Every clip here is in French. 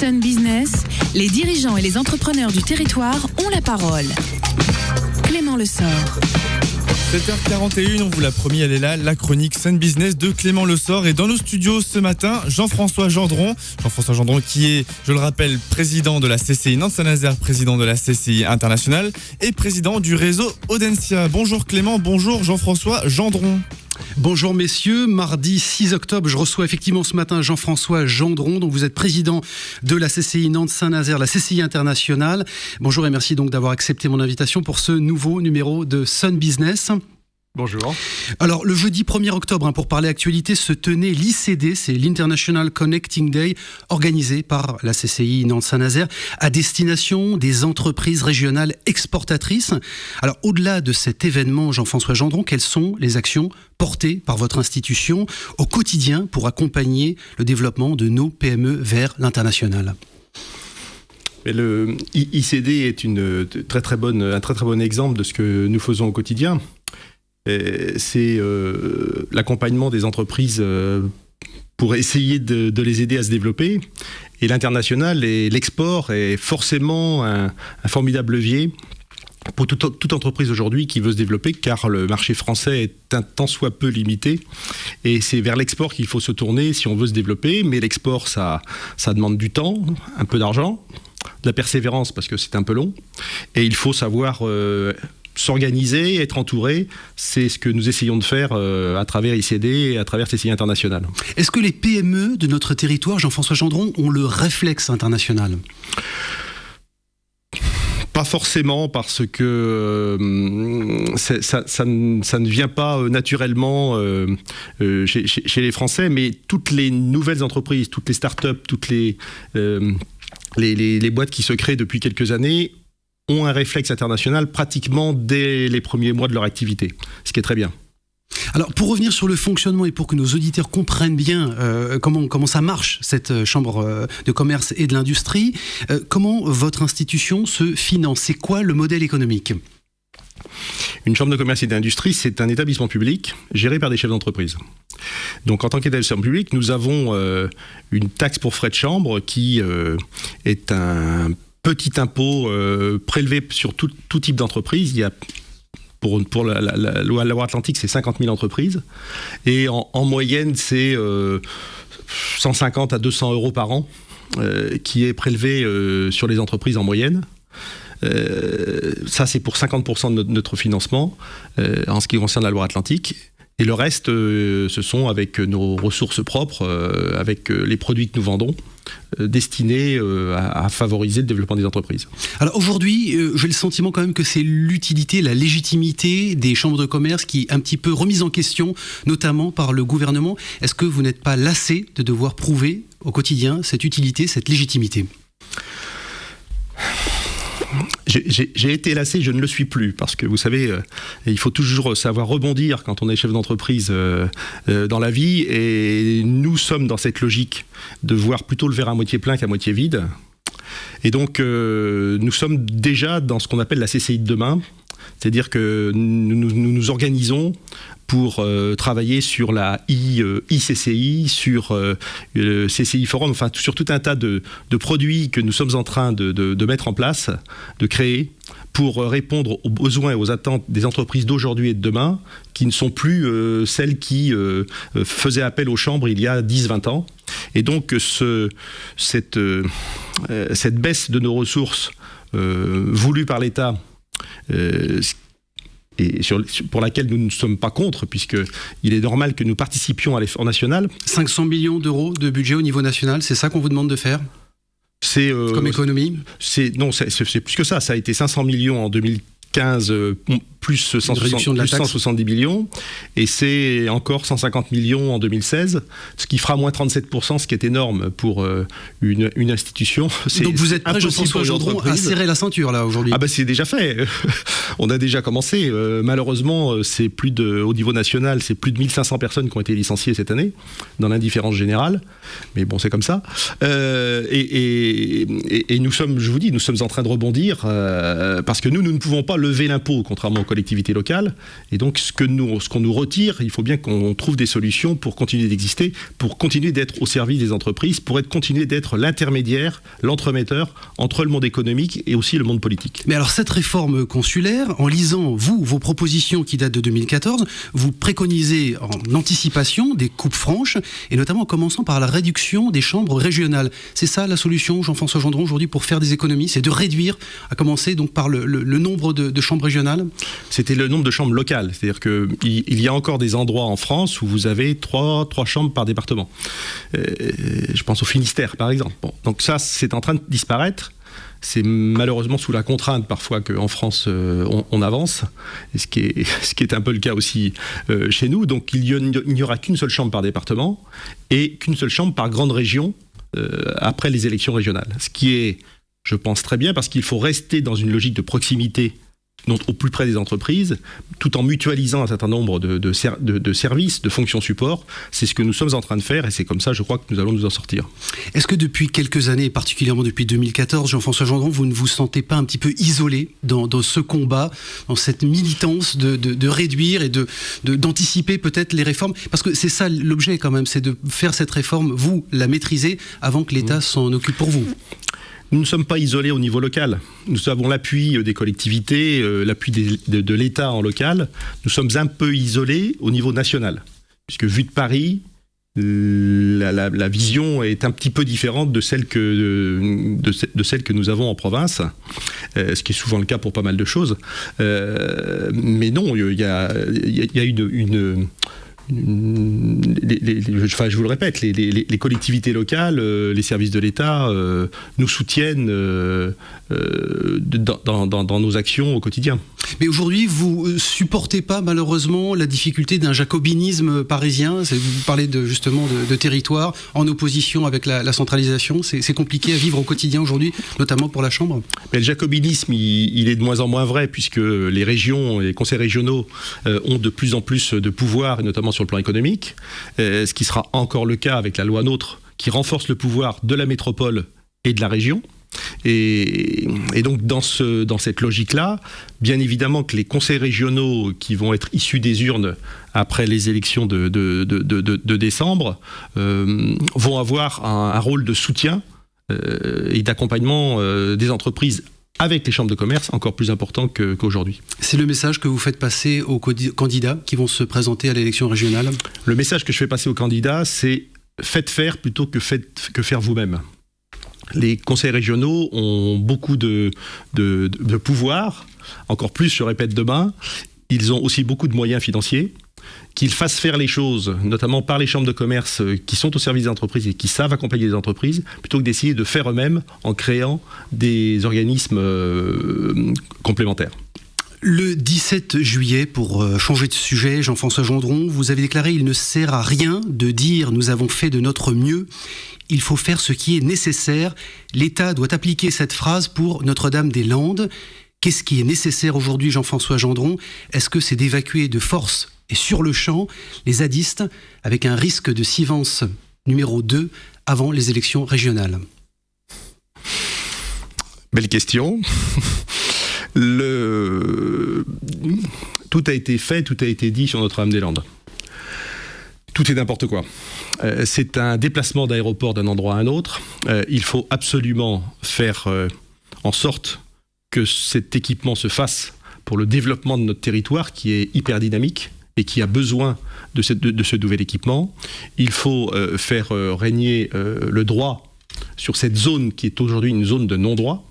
Sun Business, les dirigeants et les entrepreneurs du territoire ont la parole. Clément Lessort. 7h41, on vous l'a promis, elle est là, la chronique Sun Business de Clément Lessort. Et dans nos studios ce matin, Jean-François Gendron. Jean-François Gendron qui est, je le rappelle, président de la CCI Nantes-Saint-Nazaire, président de la CCI Internationale et président du réseau Audencia. Bonjour Clément, bonjour Jean-François Gendron. Bonjour messieurs, mardi 6 octobre, je reçois effectivement ce matin Jean-François Gendron, donc vous êtes président de la CCI Nantes-Saint-Nazaire, la CCI Internationale. Bonjour et merci donc d'avoir accepté mon invitation pour ce nouveau numéro de Sun Business. Bonjour. Alors, le jeudi 1er octobre, pour parler actualité, se tenait l'ICD, c'est l'International Connecting Day, organisé par la CCI Nantes-Saint-Nazaire, à destination des entreprises régionales exportatrices. Alors, au-delà de cet événement, Jean-François Gendron, quelles sont les actions portées par votre institution au quotidien pour accompagner le développement de nos PME vers l'international ? Le ICD est un très très bon exemple de ce que nous faisons au quotidien. C'est l'accompagnement des entreprises pour essayer de les aider à se développer. Et l'international et l'export est forcément un formidable levier pour toute entreprise aujourd'hui qui veut se développer, car le marché français est un tant soit peu limité. Et c'est vers l'export qu'il faut se tourner si on veut se développer. Mais l'export, ça demande du temps, un peu d'argent, de la persévérance parce que c'est un peu long. Et il faut savoir s'organiser, être entouré, c'est ce que nous essayons de faire à travers ICD et à travers CCI International. Est-ce que les PME de notre territoire, Jean-François Gendron, ont le réflexe international ? Pas forcément, parce que ça ne vient pas naturellement chez les Français, mais toutes les nouvelles entreprises, toutes les start-up, toutes les boîtes qui se créent depuis quelques années ont un réflexe international pratiquement dès les premiers mois de leur activité, ce qui est très bien. Alors, pour revenir sur le fonctionnement et pour que nos auditeurs comprennent bien comment ça marche, cette chambre de commerce et de l'industrie, comment votre institution se finance ? C'est quoi le modèle économique ? Une chambre de commerce et d'industrie, c'est un établissement public géré par des chefs d'entreprise. Donc, en tant qu'établissement public, nous avons une taxe pour frais de chambre qui est un petit impôt prélevé sur tout type d'entreprise. Il y a pour la loi Loire-Atlantique, c'est 50 000 entreprises. Et en moyenne, c'est 150 à 200 euros par an qui est prélevé sur les entreprises en moyenne. Ça, c'est pour 50% de notre financement en ce qui concerne la Loire-Atlantique. Et le reste, ce sont avec nos ressources propres, avec les produits que nous vendons, destinés à favoriser le développement des entreprises. Alors aujourd'hui, j'ai le sentiment quand même que c'est l'utilité, la légitimité des chambres de commerce qui est un petit peu remise en question, notamment par le gouvernement. Est-ce que vous n'êtes pas lassé de devoir prouver au quotidien cette utilité, cette légitimité ? J'ai été lassé, je ne le suis plus, parce que vous savez, il faut toujours savoir rebondir quand on est chef d'entreprise dans la vie, et nous sommes dans cette logique de voir plutôt le verre à moitié plein qu'à moitié vide. Et donc, nous sommes déjà dans ce qu'on appelle la CCI de demain, c'est-à-dire que nous organisons pour travailler sur la ICCI, sur le CCI Forum, enfin sur tout un tas de produits que nous sommes en train de mettre en place, de créer, pour répondre aux besoins et aux attentes des entreprises d'aujourd'hui et de demain, qui ne sont plus celles qui faisaient appel aux chambres il y a 10-20 ans. Et donc cette baisse de nos ressources voulue par l'État, et pour laquelle nous ne sommes pas contre, puisqu'il est normal que nous participions à l'effort national. 500 millions d'euros de budget au niveau national, c'est ça qu'on vous demande de faire ? Comme économie ? Non, c'est plus que ça. Ça a été 500 millions en 2015, plus 170 millions, et c'est encore 150 millions en 2016, ce qui fera moins 37%, ce qui est énorme pour une institution. Donc vous êtes prêt, Jean-François Gendron, à serrer la ceinture là aujourd'hui ? Ah ben c'est déjà fait. On a déjà commencé. Malheureusement, c'est au niveau national, c'est plus de 1500 personnes qui ont été licenciées cette année dans l'indifférence générale. Mais bon, c'est comme ça. Et nous sommes, je vous dis, nous sommes en train de rebondir parce que nous ne pouvons pas lever l'impôt, contrairement aux collectivités locales. Et donc, ce qu'on nous retire, il faut bien qu'on trouve des solutions pour continuer d'exister, pour continuer d'être au service des entreprises, pour continuer d'être l'intermédiaire, l'entremetteur entre le monde économique et aussi le monde politique. Mais alors, cette réforme consulaire, en lisant, vos propositions qui datent de 2014, vous préconisez en anticipation des coupes franches, et notamment en commençant par la réduction des chambres régionales. C'est ça la solution, Jean-François Gendron, aujourd'hui, pour faire des économies, c'est de réduire, à commencer donc par le nombre de chambres régionales? C'était le nombre de chambres locales. C'est-à-dire qu'il y a encore des endroits en France où vous avez trois chambres par département. Je pense au Finistère, par exemple. Bon, donc ça, c'est en train de disparaître. C'est malheureusement sous la contrainte parfois qu'en France on avance, et ce qui est un peu le cas aussi chez nous. Donc il n'y aura qu'une seule chambre par département et qu'une seule chambre par grande région après les élections régionales. Ce qui est, je pense, très bien, parce qu'il faut rester dans une logique de proximité, donc au plus près des entreprises, tout en mutualisant un certain nombre de services, de fonctions support. C'est ce que nous sommes en train de faire, et c'est comme ça, je crois, que nous allons nous en sortir. Est-ce que depuis quelques années, et particulièrement depuis 2014, Jean-François Gendron, vous ne vous sentez pas un petit peu isolé dans ce combat, dans cette militance de réduire et d'anticiper peut-être les réformes? Parce que c'est ça l'objet quand même, c'est de faire cette réforme, vous la maîtriser, avant que l'État s'en occupe pour vous. Nous ne sommes pas isolés au niveau local. Nous avons l'appui des collectivités, l'appui de l'État en local. Nous sommes un peu isolés au niveau national. Puisque vu de Paris, la vision est un petit peu différente de celle que nous avons en province, ce qui est souvent le cas pour pas mal de choses. Mais non, il y a une je vous le répète, les collectivités locales, les services de l'État nous soutiennent dans nos actions au quotidien. Mais aujourd'hui, vous supportez pas malheureusement la difficulté d'un jacobinisme parisien. Vous parlez justement de territoire en opposition avec la centralisation. C'est compliqué à vivre au quotidien aujourd'hui, notamment pour la Chambre. Mais le jacobinisme, il est de moins en moins vrai, puisque les régions et les conseils régionaux ont de plus en plus de pouvoir, et notamment sur le plan économique, ce qui sera encore le cas avec la loi NOTRe, qui renforce le pouvoir de la métropole et de la région. Et donc dans cette logique-là, bien évidemment que les conseils régionaux qui vont être issus des urnes après les élections de décembre vont avoir un rôle de soutien et d'accompagnement des entreprises avec les chambres de commerce encore plus important qu'aujourd'hui. C'est le message que vous faites passer aux candidats qui vont se présenter à l'élection régionale? Le message que je fais passer aux candidats, c'est faites faire plutôt que faire vous-même. Les conseils régionaux ont beaucoup de pouvoir, encore plus, je répète, demain. Ils ont aussi beaucoup de moyens financiers. Qu'ils fassent faire les choses, notamment par les chambres de commerce qui sont au service des entreprises et qui savent accompagner les entreprises, plutôt que d'essayer de faire eux-mêmes en créant des organismes complémentaires. Le 17 juillet, pour changer de sujet, Jean-François Gendron, vous avez déclaré « Il ne sert à rien de dire « nous avons fait de notre mieux ». Il faut faire ce qui est nécessaire. L'État doit appliquer cette phrase pour Notre-Dame-des-Landes. Qu'est-ce qui est nécessaire aujourd'hui, Jean-François Gendron? Est-ce que c'est d'évacuer de force et sur le champ les zadistes avec un risque de Sivens numéro 2 avant les élections régionales? Belle question. Tout a été fait, tout a été dit sur Notre-Dame-des-Landes. Tout est n'importe quoi. C'est un déplacement d'aéroport d'un endroit à un autre. Il faut absolument faire en sorte que cet équipement se fasse pour le développement de notre territoire qui est hyper dynamique et qui a besoin de ce nouvel équipement. Il faut faire régner le droit sur cette zone qui est aujourd'hui une zone de non-droit.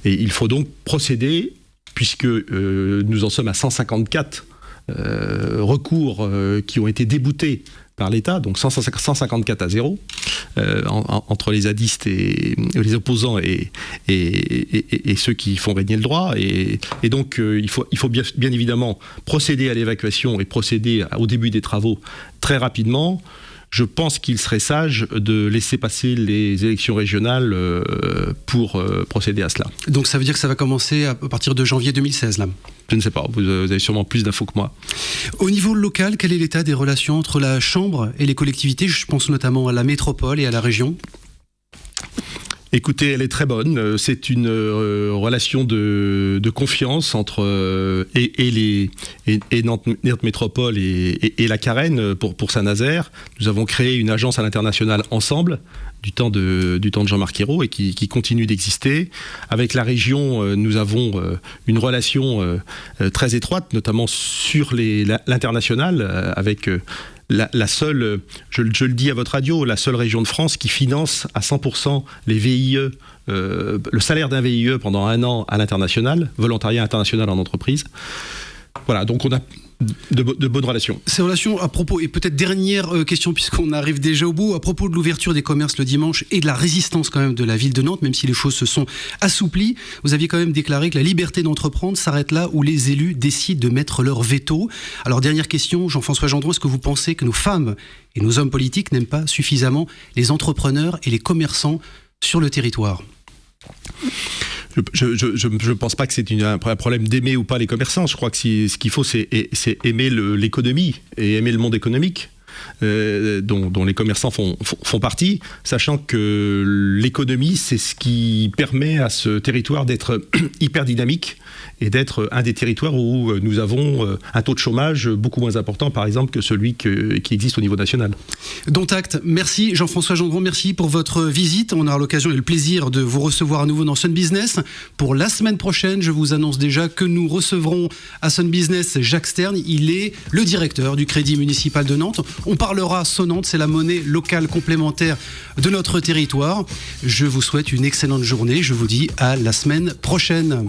Et il faut donc procéder, puisque nous en sommes à 154 recours qui ont été déboutés par l'État, donc 154 à 0, entre les zadistes et les opposants et ceux qui font régner le droit. Et donc il faut bien évidemment procéder à l'évacuation et procéder au début des travaux très rapidement. Je pense qu'il serait sage de laisser passer les élections régionales pour procéder à cela. Donc ça veut dire que ça va commencer à partir de janvier 2016, là? Je ne sais pas, vous avez sûrement plus d'infos que moi. Au niveau local, quel est l'état des relations entre la Chambre et les collectivités? Je pense notamment à la métropole et à la région. Écoutez, elle est très bonne. C'est une relation de confiance entre Nantes Métropole et la Carène pour Saint-Nazaire. Nous avons créé une agence à l'international ensemble du temps de Jean-Marc Ayrault et qui continue d'exister. Avec la région, nous avons une relation très étroite, notamment sur l'international, avec la seule, je le dis à votre radio, la seule région de France qui finance à 100% les VIE, le salaire d'un VIE pendant 1 an à l'international, volontariat international en entreprise. Voilà, donc on a de bonnes relations. Ces relations, à propos, et peut-être dernière question puisqu'on arrive déjà au bout, à propos de l'ouverture des commerces le dimanche et de la résistance quand même de la ville de Nantes, même si les choses se sont assouplies, vous aviez quand même déclaré que la liberté d'entreprendre s'arrête là où les élus décident de mettre leur veto. Alors dernière question, Jean-François Gendron, est-ce que vous pensez que nos femmes et nos hommes politiques n'aiment pas suffisamment les entrepreneurs et les commerçants sur le territoire ? Je ne pense pas que c'est un problème d'aimer ou pas les commerçants. Je crois que ce qu'il faut, c'est aimer l'économie et aimer le monde économique. Dont les commerçants font partie, sachant que l'économie, c'est ce qui permet à ce territoire d'être hyper dynamique et d'être un des territoires où nous avons un taux de chômage beaucoup moins important, par exemple, que celui qui existe au niveau national. Dont acte. Merci Jean-François Gendron, merci pour votre visite. On aura l'occasion et le plaisir de vous recevoir à nouveau dans Sun Business. Pour la semaine prochaine, je vous annonce déjà que nous recevrons à Sun Business Jacques Stern. Il est le directeur du Crédit Municipal de Nantes. On parlera sonnante, c'est la monnaie locale complémentaire de notre territoire. Je vous souhaite une excellente journée. Je vous dis à la semaine prochaine.